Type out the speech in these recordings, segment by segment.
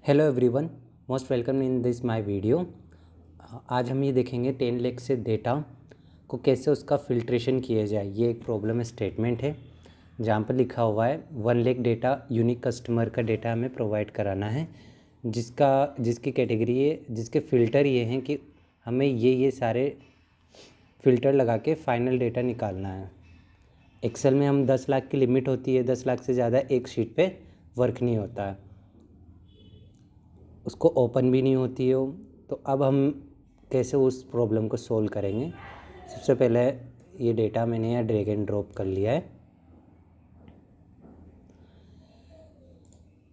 Hello everyone, most welcome in this my video. आज हम ये देखेंगे 10 लेख से डेटा को कैसे उसका फिल्ट्रेशन किया जाए। ये एक प्रॉब्लम स्टेटमेंट है जहाँ पर लिखा हुआ है 1 लेख डेटा यूनिक कस्टमर का डेटा हमें प्रोवाइड कराना है, जिसकी कैटेगरी है, जिसके फ़िल्टर ये हैं कि हमें ये सारे फ़िल्टर लगा के फ़ाइनल डेटा निकालना है। एक्सेल में हम 10 लाख की लिमिट होती है, 10 लाख से ज़्यादा एक शीट पे वर्क नहीं होता है, उसको ओपन भी नहीं होती हो। तो अब हम कैसे उस प्रॉब्लम को सोल्व करेंगे। सबसे पहले ये डेटा मैंने यहाँ ड्रैग एंड ड्रॉप कर लिया है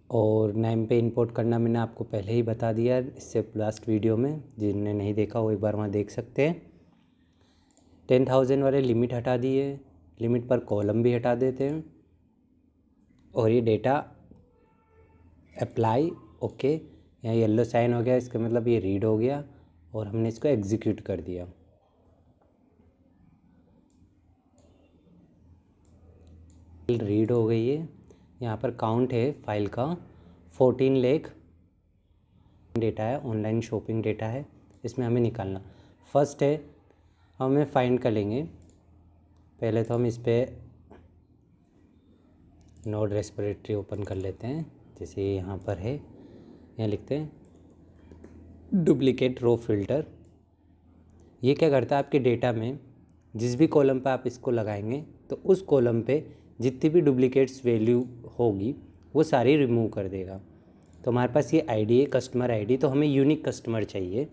और नेम पे इंपोर्ट करना मैंने आपको पहले ही बता दिया है इससे लास्ट वीडियो में। जिनने नहीं देखा वो एक बार वहाँ देख सकते हैं। 10,000 वाले लिमिट हटा दिए, लिमिट पर कॉलम भी हटा देते हैं और ये डेटा अप्लाई ओके, यहाँ येलो साइन हो गया, इसका मतलब ये रीड हो गया और हमने इसको एग्जीक्यूट कर दिया। रीड हो गई है। यहाँ पर काउंट है फाइल का 14 लाख डेटा है, ऑनलाइन शॉपिंग डेटा है, इसमें हमें निकालना। फर्स्ट है हमें फाइंड कर लेंगे। पहले तो हम इस पर नोड रेस्पिरेटरी ओपन कर लेते हैं, जैसे यहाँ पर है। यहाँ लिखते हैं डुप्लीकेट रो फिल्टर। ये क्या करता है, आपके डेटा में जिस भी कॉलम पे आप इसको लगाएंगे तो उस कॉलम पे जितनी भी डुप्लीकेट्स वैल्यू होगी वो सारी रिमूव कर देगा। तो हमारे पास ये आईडी है, कस्टमर आईडी, तो हमें यूनिक कस्टमर चाहिए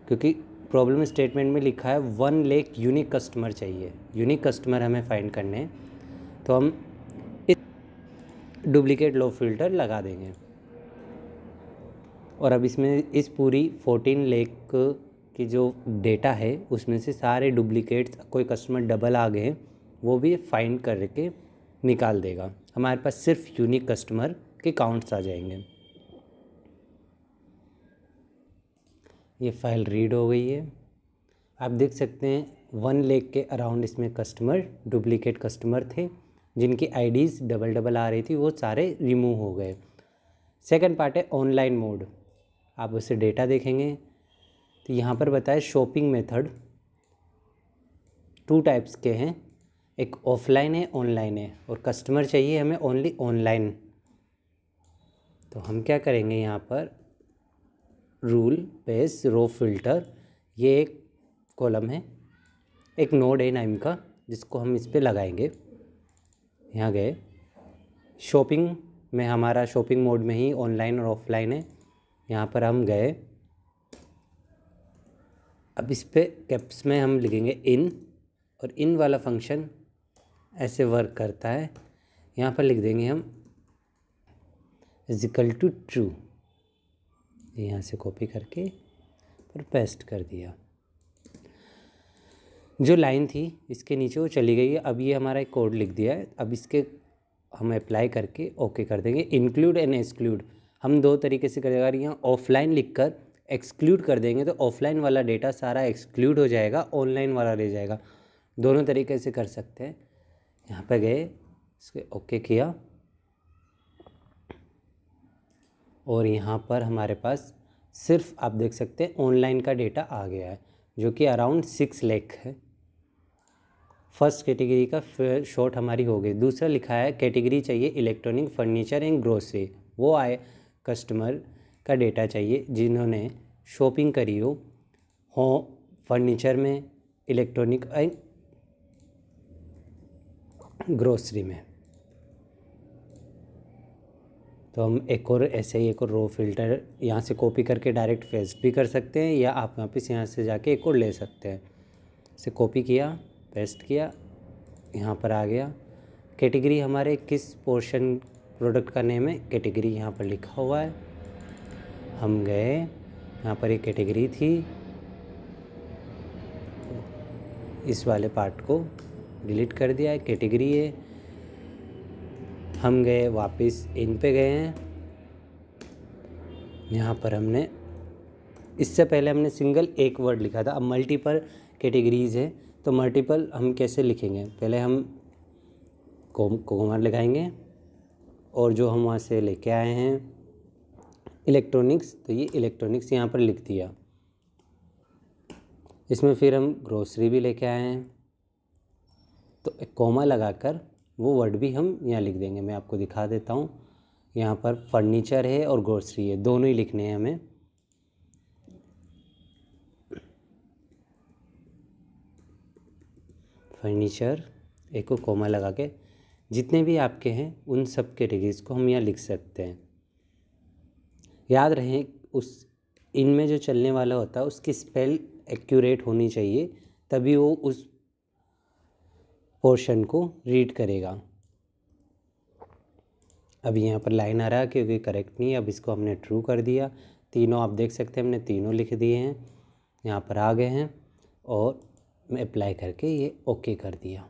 क्योंकि प्रॉब्लम स्टेटमेंट में लिखा है 1 लाख यूनिक कस्टमर चाहिए। यूनिक कस्टमर हमें फाइंड करने हैं, तो हम इस डुप्लीकेट लो फिल्टर लगा देंगे। और अब इसमें इस पूरी 14 लाख की जो डेटा है उसमें से सारे डुप्लीकेट्स, कोई कस्टमर डबल आ गए वो भी फाइंड करके निकाल देगा। हमारे पास सिर्फ यूनिक कस्टमर के काउंट्स आ जाएंगे। ये फाइल रीड हो गई है। आप देख सकते हैं 1 लाख के अराउंड इसमें कस्टमर, डुप्लीकेट कस्टमर थे जिनकी आईडीज़ डबल आ रही थी, वो सारे रिमूव हो गए। सेकंड पार्ट है ऑनलाइन मोड। आप उसे डेटा देखेंगे तो यहाँ पर बताया शॉपिंग मेथड 2 टाइप्स के हैं, एक ऑफलाइन है, ऑनलाइन है, और कस्टमर चाहिए हमें ओनली ऑनलाइन। तो हम क्या करेंगे, यहाँ पर रूल बेस रो फिल्टर, ये एक कॉलम है, एक नोड है नाम का, जिसको हम इस पर लगाएंगे। यहाँ गए शॉपिंग में, हमारा शॉपिंग मोड में ही ऑनलाइन और ऑफलाइन है। यहाँ पर हम गए, अब इस पे कैप्स में हम लिखेंगे इन, और इन वाला फंक्शन ऐसे वर्क करता है। यहाँ पर लिख देंगे हम इक्वल टू ट्रू, यहाँ से कॉपी करके और पेस्ट कर दिया। जो लाइन थी इसके नीचे वो चली गई है। अब ये हमारा एक कोड लिख दिया है, अब इसके हम अप्लाई करके ओके कर देंगे। इंक्लूड एंड एक्सक्लूड हम 2 तरीके से करेंगे। अगर यहाँ ऑफलाइन लिखकर एक्सक्लूड कर देंगे तो ऑफलाइन वाला डेटा सारा एक्सक्लूड हो जाएगा, ऑनलाइन वाला रह जाएगा। दोनों तरीके से कर सकते हैं। यहाँ पे गए, इसके ओके किया और यहाँ पर हमारे पास सिर्फ आप देख सकते हैं ऑनलाइन का डेटा आ गया है, जो कि अराउंड 6 लाख है। फर्स्ट कैटेगरी का शॉर्ट हमारी हो गई। दूसरा लिखा है कैटेगरी चाहिए इलेक्ट्रॉनिक, फर्नीचर एंड ग्रोसरी। वो आए कस्टमर का डेटा चाहिए जिन्होंने शॉपिंग करी हो फर्नीचर में, इलेक्ट्रॉनिक एंड ग्रोसरी में। तो हम एक और ऐसे ही एक और रो फिल्टर यहाँ से कॉपी करके डायरेक्ट पेस्ट भी कर सकते हैं, या आप वापस यहाँ से जाके एक और ले सकते हैं। इसे कॉपी किया, पेस्ट किया, यहाँ पर आ गया। कैटेगरी हमारे किस पोर्शन प्रोडक्ट का नेम है, कैटेगरी यहाँ पर लिखा हुआ है। हम गए, यहाँ पर एक कैटेगरी थी, इस वाले पार्ट को डिलीट कर दिया है, कैटेगरी है। हम गए वापस इन पे गए हैं। यहाँ पर हमने इससे पहले हमने सिंगल एक वर्ड लिखा था, अब मल्टीपल कैटेगरीज़ है तो मल्टीपल हम कैसे लिखेंगे। पहले हम कोमा लगाएंगे और जो हम वहाँ से लेके आए हैं इलेक्ट्रॉनिक्स, तो ये इलेक्ट्रॉनिक्स यहाँ पर लिख दिया। इसमें फिर हम ग्रोसरी भी लेके आए हैं, तो एक कॉमा लगाकर वो वर्ड भी हम यहाँ लिख देंगे। मैं आपको दिखा देता हूँ। यहाँ पर फर्नीचर है और ग्रोसरी है, दोनों ही लिखने हैं हमें। फर्नीचर एक को कॉमा लगा के, जितने भी आपके हैं उन सब कैटेगरीज को हम यहाँ लिख सकते हैं। याद रहे उस इनमें जो चलने वाला होता है उसकी स्पेल एक्यूरेट होनी चाहिए, तभी वो उस पोर्शन को रीड करेगा। अब यहाँ पर लाइन आ रहा है क्योंकि करेक्ट नहीं है, अब इसको हमने ट्रू कर दिया। तीनों आप देख सकते हैं हमने तीनों लिख दिए हैं, यहाँ पर आ गए हैं और मैं अप्लाई करके ये ओके कर दिया।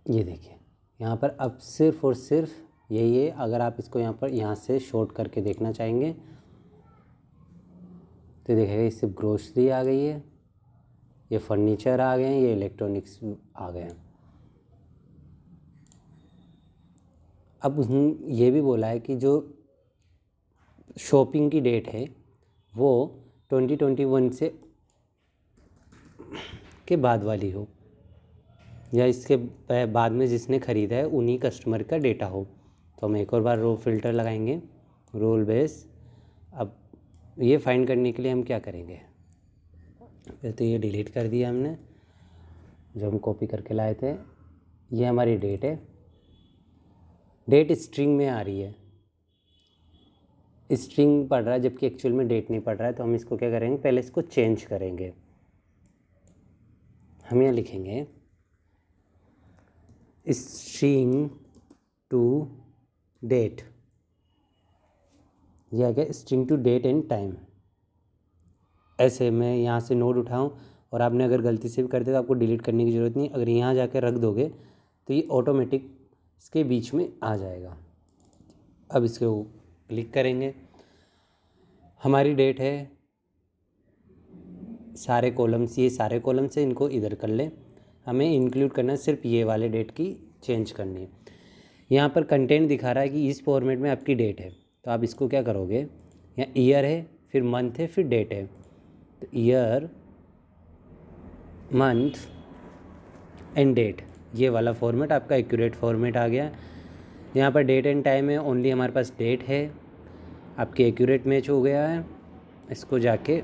ये देखिए यहाँ पर अब सिर्फ और सिर्फ यही है। अगर आप इसको यहाँ से शॉर्ट करके देखना चाहेंगे तो देखिएगा इससे ग्रोसरी आ गई है, ये फर्नीचर आ गए हैं, ये इलेक्ट्रॉनिक्स आ गए हैं। अब उसने ये भी बोला है कि जो शॉपिंग की डेट है वो 2021 से के बाद वाली हो, या इसके बाद में जिसने ख़रीदा है उन्हीं कस्टमर का डेटा हो। तो हम एक और बार रो फिल्टर लगाएंगे, रोल बेस। अब ये फाइंड करने के लिए हम क्या करेंगे, फिर तो ये डिलीट कर दिया हमने जो हम कॉपी करके लाए थे। ये हमारी डेट है, डेट स्ट्रिंग में आ रही है, स्ट्रिंग पढ़ रहा है जबकि एक्चुअल में डेट नहीं पढ़ रहा है। तो हम इसको क्या करेंगे, पहले इसको चेंज करेंगे। हम यहाँ लिखेंगे स्ट्रिंग टू डेट, यह आ गया string to date and time. ऐसे मैं यहाँ से नोट उठाऊँ और आपने अगर गलती से भी कर दिया तो आपको डिलीट करने की ज़रूरत नहीं। अगर यहाँ जाकर रख दोगे तो ये ऑटोमेटिक इसके बीच में आ जाएगा। अब इसको क्लिक करेंगे, हमारी डेट है, सारे कॉलम्स, ये सारे कॉलम्स हैं, इनको इधर कर लें। हमें इंक्लूड करना है सिर्फ ये वाले डेट की चेंज करनी है। यहाँ पर कंटेंट दिखा रहा है कि इस फॉर्मेट में आपकी डेट है, तो आप इसको क्या करोगे, यहाँ ईयर है, फिर मंथ है, फिर डेट है। तो ईयर, मंथ एंड डेट, ये वाला फॉर्मेट आपका एक्यूरेट फॉर्मेट आ गया। यहाँ पर डेट एंड टाइम है, ओनली हमारे पास डेट है, आपके एक्यूरेट मैच हो गया है। इसको जाके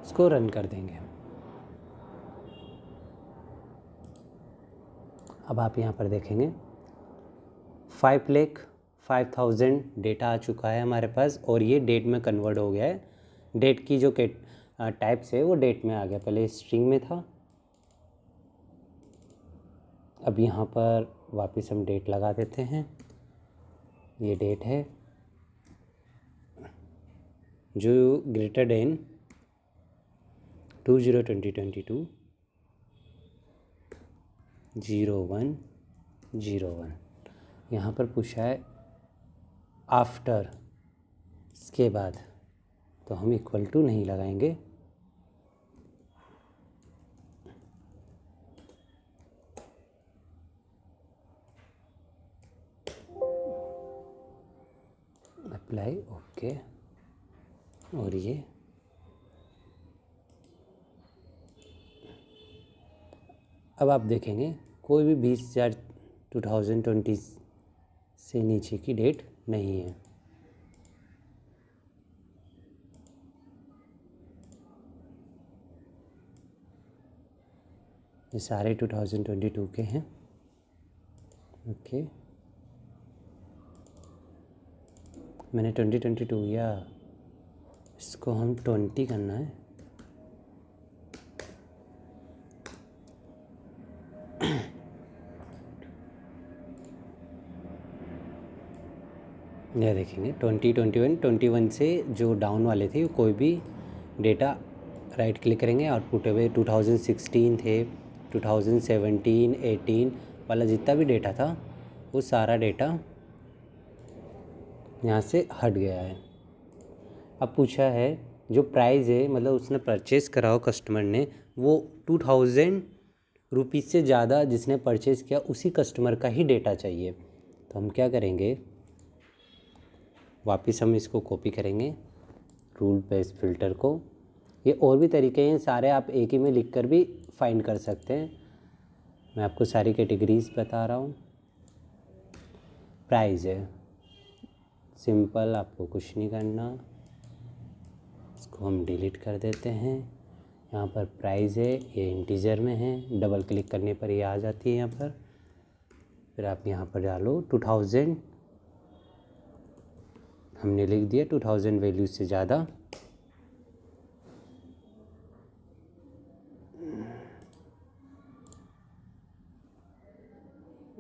इसको रन कर देंगे। अब आप यहाँ पर देखेंगे 5,05,000 डेटा आ चुका है हमारे पास और ये डेट में कन्वर्ट हो गया है। डेट की जो टाइप्स है वो डेट में आ गया, पहले स्ट्रिंग में था। अब यहाँ पर वापस हम डेट लगा देते हैं, ये डेट है जो ग्रेटर देन 20/2022 01/01। यहाँ पर पूछा है आफ्टर, इसके बाद, तो हम इक्वल टू नहीं लगाएंगे, अप्लाई ओके। और ये अब आप देखेंगे कोई भी 20/2020 से नीचे की डेट नहीं है। ये सारे 2022 के हैं। ओके, मैंने 2022 या इसको हम 20 करना है। यह देखेंगे 2021 21 से जो डाउन वाले थे कोई भी डेटा राइट क्लिक करेंगे, आउटपुट है 2016 थे, 2017 18 वाला जितना भी डेटा था वो सारा डेटा यहाँ से हट गया है। अब पूछा है जो प्राइस है, मतलब उसने परचेज़ करा हो कस्टमर ने, वो 2000 रुपीज़ से ज़्यादा जिसने परचेज़ किया उसी कस्टमर का ही डेटा चाहिए। तो हम क्या करेंगे, वापस हम इसको कॉपी करेंगे रूल बेस्ड फ़िल्टर को। ये और भी तरीके हैं, सारे आप एक ही में लिख कर भी फाइंड कर सकते हैं। मैं आपको सारी कैटेगरीज बता रहा हूँ। प्राइस है, सिंपल, आपको कुछ नहीं करना, इसको हम डिलीट कर देते हैं। यहाँ पर प्राइस है, ये इंटीजर में है, डबल क्लिक करने पर ये आ जाती है यहाँ पर। फिर आप यहाँ पर डालो 2000, हमने लिख दिया 2000 वैल्यू से ज़्यादा।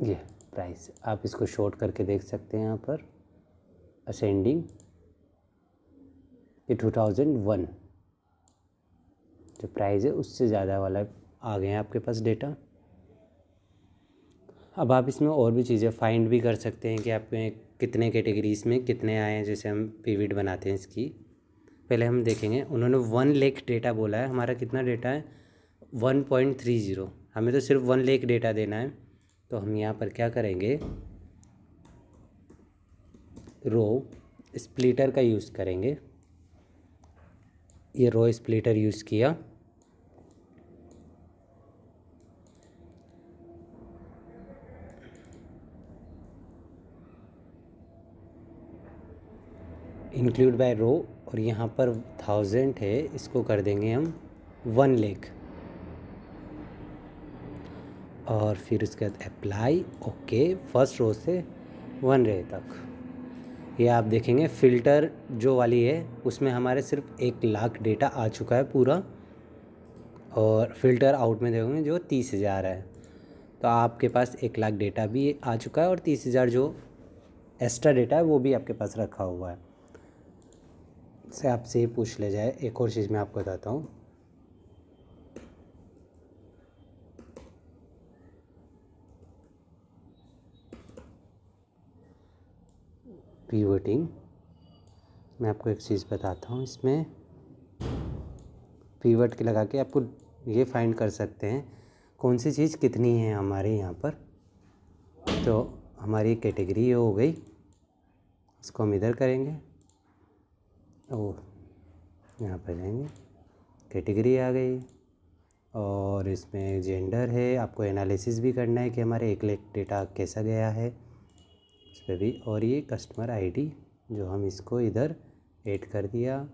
ये प्राइस, आप इसको शॉर्ट करके देख सकते हैं यहाँ पर असेंडिंग, ये 2001 जो प्राइस है उससे ज़्यादा वाला आ गए हैं आपके पास डेटा। अब आप इसमें और भी चीज़ें फाइंड भी कर सकते हैं कि आपके कितने कैटेगरीज में कितने आए हैं। जैसे हम पिवट बनाते हैं इसकी, पहले हम देखेंगे, उन्होंने 1 लाख डेटा बोला है, हमारा कितना डेटा है 1.30, हमें तो सिर्फ 1 लाख डेटा देना है। तो हम यहाँ पर क्या करेंगे, रो स्प्लिटर का यूज़ करेंगे। ये रो स्प्लिटर यूज़ किया, इंक्लूड बाय रो, और यहाँ पर 1000 है, इसको कर देंगे हम 1 लाख, और फिर उसके बाद अप्लाई, ओके। फर्स्ट रो से 1 रे तक ये आप देखेंगे फ़िल्टर जो वाली है उसमें हमारे सिर्फ 1 लाख डेटा आ चुका है पूरा, और फ़िल्टर आउट में देखोगे जो 30,000 है। तो आपके पास 1 लाख डेटा भी आ चुका है और 30,000 जो एक्स्ट्रा डेटा है वो भी आपके पास रखा हुआ है। से आपसे ये पूछ ले जाए, एक और चीज़ मैं आपको बताता हूँ। पिवटिंग, मैं आपको एक चीज़ बताता हूँ, इसमें पिवट के लगा के आपको ये फाइंड कर सकते हैं कौन सी चीज़ कितनी है हमारे यहाँ पर। तो हमारी कैटेगरी हो गई, इसको हम इधर करेंगे और यहाँ पर जाएंगे, कैटेगरी आ गई, और इसमें जेंडर है, आपको एनालिसिस भी करना है कि हमारे 1 लाख डेटा कैसा गया है इस पर भी। और ये कस्टमर आईडी जो हम इसको इधर ऐड कर दिया,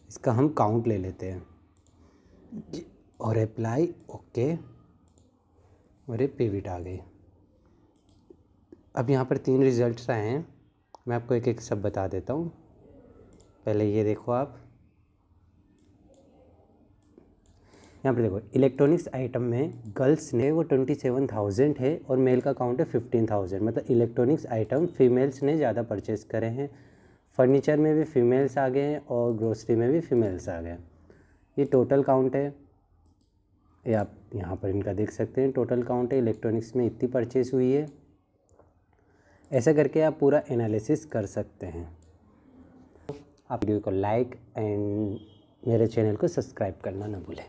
इसका हम काउंट ले लेते हैं, और अप्लाई, ओके, और ये पिवट आ गई। अब यहाँ पर 3 रिज़ल्ट्स आए हैं, मैं आपको एक एक सब बता देता हूँ। पहले ये देखो, आप यहाँ पर देखो, इलेक्ट्रॉनिक्स आइटम में गर्ल्स ने वो 27,000 है और मेल का काउंट है 15,000, मतलब इलेक्ट्रॉनिक्स आइटम फीमेल्स ने ज़्यादा परचेज़ करे हैं। फर्नीचर में भी फीमेल्स आ गए हैं और ग्रोसरी में भी फीमेल्स आ गए हैं। ये टोटल काउंट है, ये आप यहाँ पर इनका देख सकते हैं, टोटल काउंट है, इलेक्ट्रॉनिक्स में इतनी परचेज़ हुई है। ऐसा करके आप पूरा एनालिसिस कर सकते हैं। आप वीडियो को लाइक एंड मेरे चैनल को सब्सक्राइब करना ना भूलें।